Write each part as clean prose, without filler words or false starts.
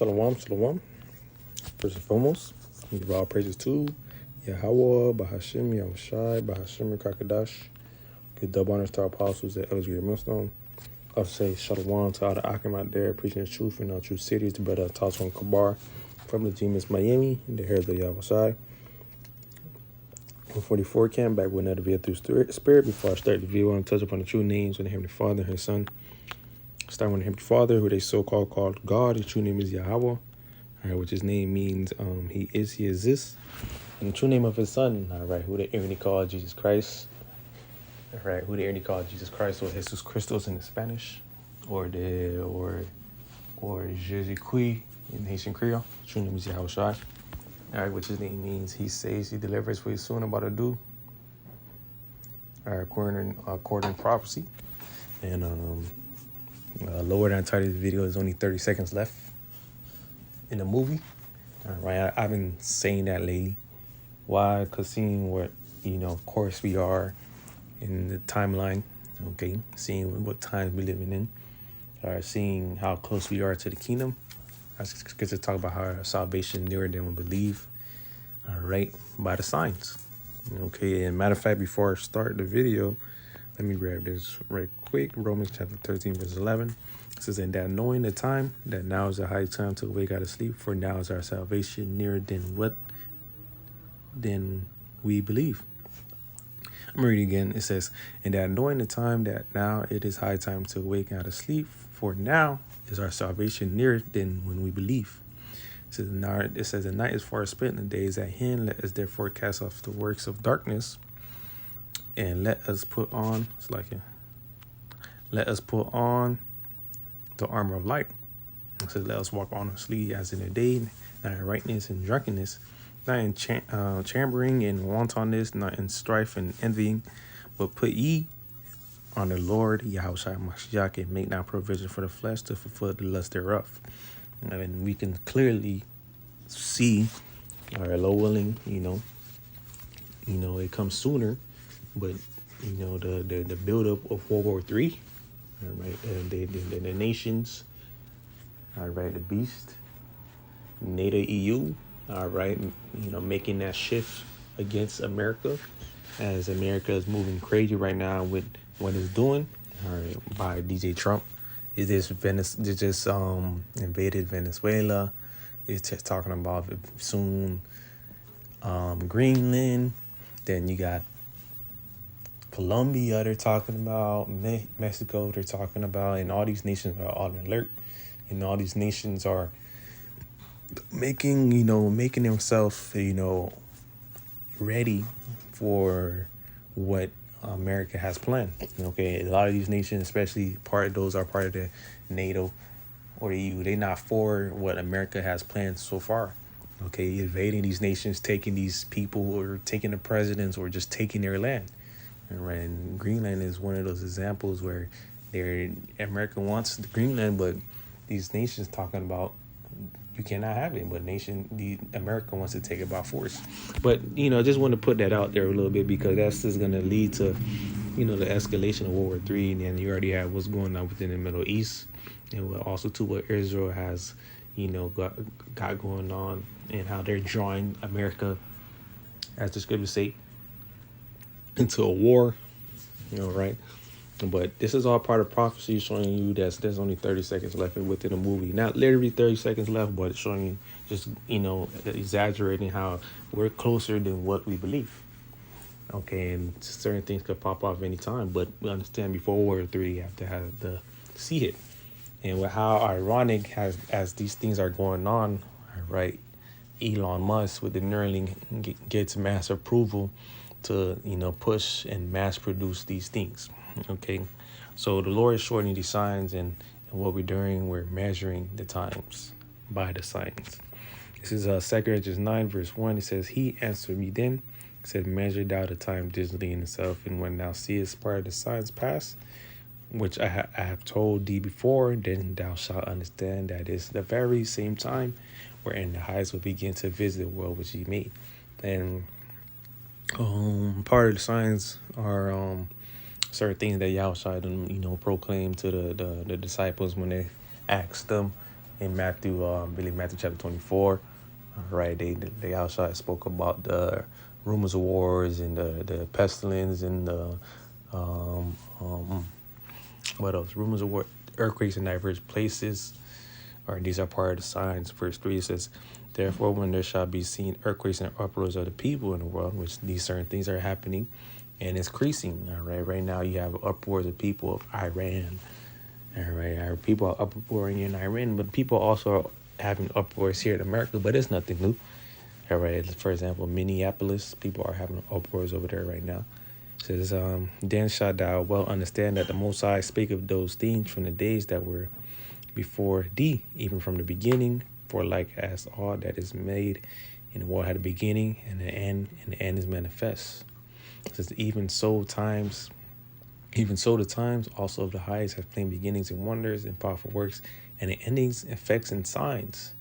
Shalom, shalom. First and foremost, we give all praises to Yahweh, Bahashim, Yahushai, Bahashim, Kakadash. Give double honors to our apostles at Ellsbury Millstone. I'll say shalom to all the Akim out there, preaching the truth in our true cities. The brother Tasson Kabar from the Genius Miami, the Hairs of Yahushai. 144 camp back with another video through spirit. Before I start the video, I want to touch upon the true names of the Heavenly Father and His Son. Starting with the Heavenly Father, who they so-called called God. His true name is Yahweh, all right, which his name means he is, he exists. And the true name of his Son, all right, who they erringly call Jesus Christ. All right, who they erringly call Jesus Christ, or Jesus Christos in the Spanish, or Jesus Christ in Haitian Creole. His true name is Yahushai. All right, which his name means he saves, he delivers what he's soon about to do. All right, according to prophecy. And lower than title of the video is only 30 seconds left in the movie. All right, I've been saying that lately. Why? Because seeing what, of course we are in the timeline, okay? Seeing what times we're living in. All right, seeing how close we are to the kingdom. I get to talk about how our salvation nearer than we believe. All right, by the signs. Okay, and matter of fact, before I start the video, let me grab this right quick. Romans chapter 13, verse 11. It says, and that knowing the time, that now is the high time to wake out of sleep, for now is our salvation nearer than we believe. I'm reading again. It says, and that knowing the time, that now it is high time to wake out of sleep, for now is our salvation nearer than when we believe. It says, the night is far spent, and the day is at hand. Let us therefore cast off the works of darkness, and let us put on the armor of light. It says, let us walk honestly as in the day, not in rightness and drunkenness, not in chambering and wantonness, not in strife and envying, but put ye on the Lord Yahushua Mashiach, and make now provision for the flesh to fulfill the lust thereof. And we can clearly see, our Lord willing, it comes sooner, but the buildup of World War III, all right, the nations, all right, the beast, NATO, EU, all right, making that shift against America, as America is moving crazy right now with what it's doing, all right, by DJ Trump. They just invaded Venezuela. It's just talking about soon Greenland. Then you got Colombia, they're talking about Mexico, they're talking about, and all these nations are on alert, and all these nations are making themselves, ready for what America has planned. Okay, a lot of these nations, especially part of the NATO or the EU, they're not for what America has planned so far. Okay, invading these nations, taking these people, or taking the presidents, or just taking their land. And Greenland is one of those examples where America wants the Greenland, but these nations talking about you cannot have it. But America wants to take it by force. But I just want to put that out there a little bit, because that's just going to lead to the escalation of World War III, and then you already have what's going on within the Middle East, and also to what Israel has got going on, and how they're drawing America, as the scriptures say, into a war, right? But this is all part of prophecy, showing you that there's only 30 seconds left within the movie. Not literally 30 seconds left, but it's showing you just, exaggerating how we're closer than what we believe. Okay, and certain things could pop off any time, but we understand before World War III, you have to see it. And with how ironic as these things are going on, right? Elon Musk with the Neuralink gets mass approval to push and mass produce these things. Okay, so the Lord is shortening these signs, and what we're doing, we're measuring the times by the signs. This is 2 Corinthians 9 verse 1. It says, he answered me then, said, measure thou the time diligently in itself, and when thou seest part of the signs pass, which I have told thee before, then thou shalt understand that it's the very same time wherein the highest will begin to visit the world which he made. And part of the signs are certain things that Yahushua proclaimed to the disciples when they asked them, in Matthew, I believe Matthew chapter 24. Right, they outside spoke about the rumors of wars and the pestilence and the um, um, what else? Rumors of war, earthquakes in diverse places. Or these are part of the signs. Verse 3 says, therefore, when there shall be seen earthquakes and uproars of the people in the world, which these certain things are happening and it's increasing. All right, right now you have uproars of people of Iran. All right, our people are uproaring in Iran, but people also are having uproars here in America, but it's nothing new. All right, for example, Minneapolis, people are having uproars over there right now. It says, then shalt thou well understand that the Most High spake of those things from the days that were before thee, even from the beginning, for like as all that is made in the world had a beginning and an end, and the end is manifest. It says, even so the times also of the highest have plain beginnings and wonders and powerful works, and the endings, effects, and signs.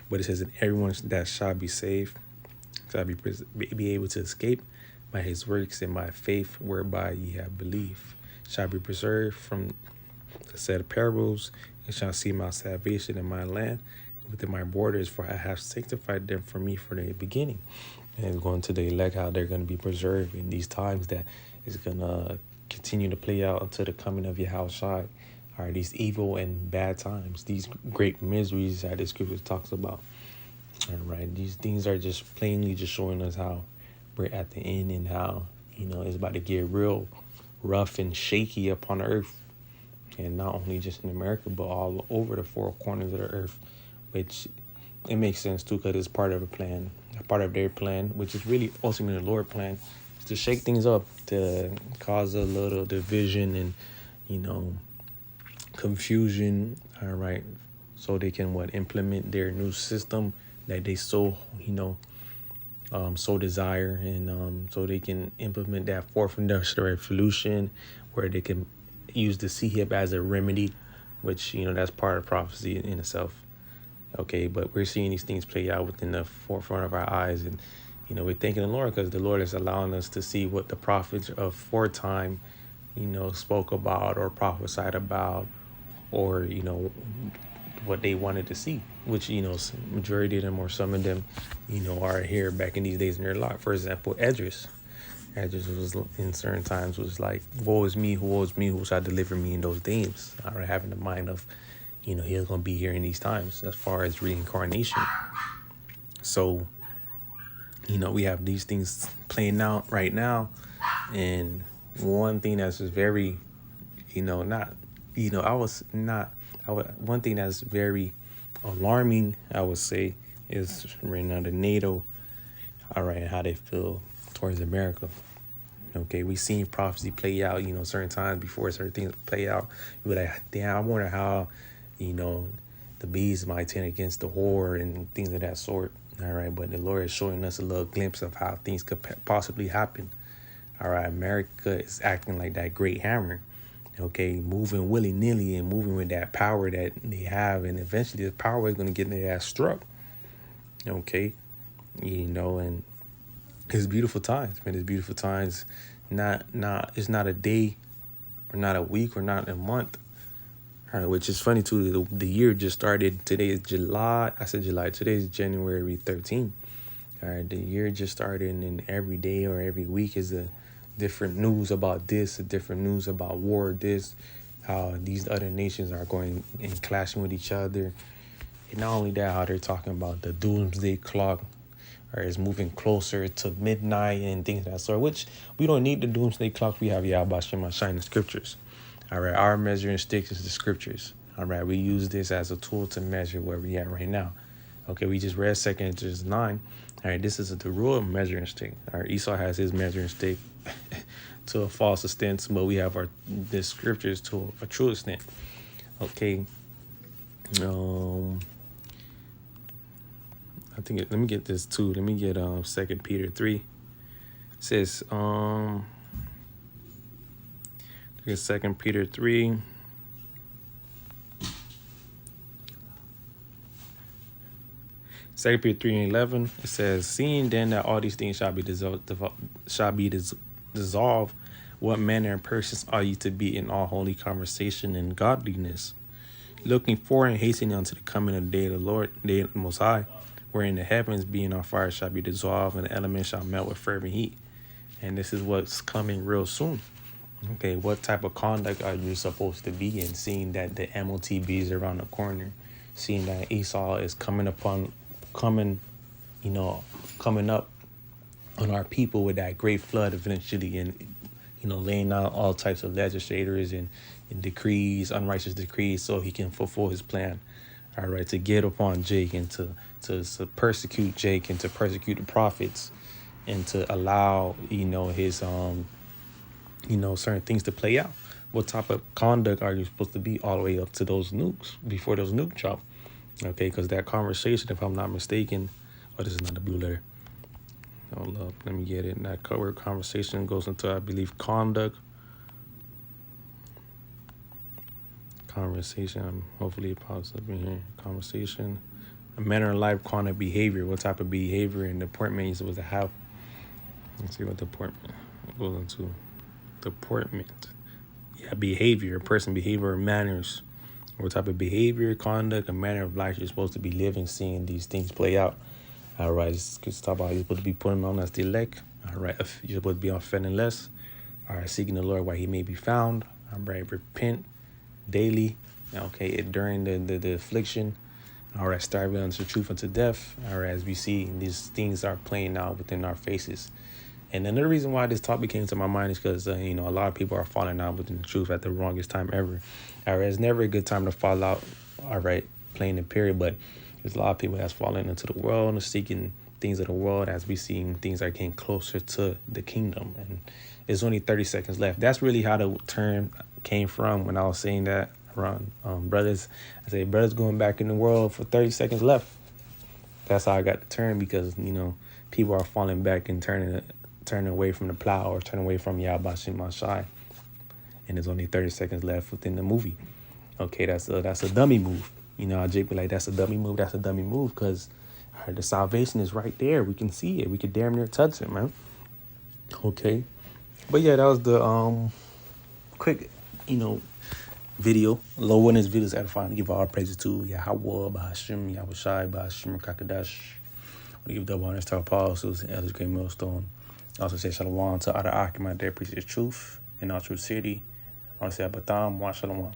But it says that everyone that shall be saved shall be able to escape by his works and by faith whereby ye have believed, shall be preserved from the said parables, and shall see my salvation in my land within my borders, for I have sanctified them for me from the beginning. And going to the elect, how they're going to be preserved in these times that is going to continue to play out until the coming of Yahushua. All right, these evil and bad times, these great miseries that the scripture talks about. All right, these things are just plainly just showing us how we're at the end and how, it's about to get real rough and shaky upon the earth. And not only just in America, but all over the four corners of the earth, which it makes sense too, because it's part of a plan, a part of their plan, which is really ultimately the Lord's plan, is to shake things up, to cause a little division and, confusion. All right, so they can implement their new system that they so so desire, and so they can implement that fourth industrial revolution, where they can use the CHIP as a remedy, which that's part of prophecy in itself. Okay, but we're seeing these things play out within the forefront of our eyes, and we're thanking the Lord because the Lord is allowing us to see what the prophets of foretime spoke about or prophesied about, or what they wanted to see, which majority of them or some of them are here back in these days in their life. For example, Esdras was in certain times was like, woe is me, who shall deliver me in those days. All right, having the mind of he's going to be here in these times as far as reincarnation. So we have these things playing out right now, and one thing that's just very one thing that's very alarming, I would say, is right now the NATO, all right, how they feel towards America. Okay, we seen prophecy play out, certain times before certain things play out. You're like, damn, I wonder how, the bees might turn against the whore and things of that sort. All right, but the Lord is showing us a little glimpse of how things could possibly happen. All right, America is acting like that great hammer. Okay, moving willy-nilly and moving with that power that they have, and eventually the power is going to get their ass struck. Okay, and it's beautiful times, man. It's beautiful times. It's not a day, or not a week, or not a month. All right, which is funny too. The year just started. Today is July. I said July. Today is January 13th. All right, the year just started, and every day or every week is a different news about this, a different news about war, this, how these other nations are going and clashing with each other. And not only that, how they're talking about the doomsday clock, or is moving closer to midnight and things of that sort, which we don't need the doomsday clock. We have Yahweh Shem Shine the scriptures. All right, our measuring stick is the scriptures. All right, we use this as a tool to measure where we are right now. Okay, we just read 2 Corinthians 9. All right, this is the rule of measuring stick. All right, Esau has his measuring stick to a false extent, but we have the scriptures to a true extent. Okay. I think let me get this too. Let me get 2 Peter 3. It says 2 Peter 3. Second Peter 3:11, it says, seeing then that all these things shall be dissolved, what manner of persons are you to be in all holy conversation and godliness, looking for and hastening unto the coming of the day of the Lord, the day of the Most High, wherein the heavens being on fire shall be dissolved, and the elements shall melt with fervent heat. And this is what's coming real soon. Okay, what type of conduct are you supposed to be in, seeing that the MOTB is around the corner, seeing that Esau is coming, coming up on our people with that great flood eventually, and laying out all types of legislators and decrees, unrighteous decrees, so he can fulfill his plan. All right, to get upon Jake and to persecute Jake and to persecute the prophets and to allow his certain things to play out. What type of conduct are you supposed to be all the way up to those nukes, before those nukes drop? Okay, because that conversation, if I'm not mistaken, this is not the blue letter. Hold up, let me get it. And that covered conversation goes into, I believe, conduct. Conversation, hopefully it pops up in here. Conversation, a manner of life, conduct, behavior. What type of behavior and deportment you're supposed to have? Let's see what deportment goes into. Deportment. Yeah, behavior, person behavior, manners. What type of behavior, conduct, and manner of life you're supposed to be living, seeing these things play out. All right, let's talk about you're supposed to be putting on as the elect. All right, you're supposed to be offending less. All right, seeking the Lord while he may be found. All right, repent daily. Okay, during the affliction. All right, starving unto truth unto death. All right, as we see, these things are playing out within our faces. And another reason why this topic came to my mind is because, a lot of people are falling out within the truth at the wrongest time ever. All right, it's never a good time to fall out, all right, plain and period. But there's a lot of people that's falling into the world and seeking things of the world, as we see things are getting closer to the kingdom. And it's only 30 seconds left. That's really how the term came from when I was saying that around brothers. I say brothers going back in the world for 30 seconds left. That's how I got the term, because, people are falling back and turning away from the plow, or turning away from Yahbashim Mashai. And there's only 30 seconds left within the movie. Okay, that's a dummy move. Jake be like, that's a dummy move. That's a dummy move, because the salvation is right there. We can see it. We can damn near touch it, man. Okay. But yeah, that was the quick, video. Low one is videos edifying to give all praises to Yahweh, Bahashim, Yahushai, Bahashim, Kakadash. I want to give double honors to our apostles and elders, great millstone. I also say shalom to other Akim out there, appreciate the truth in our true city. I want to say Abatham, wa shalom.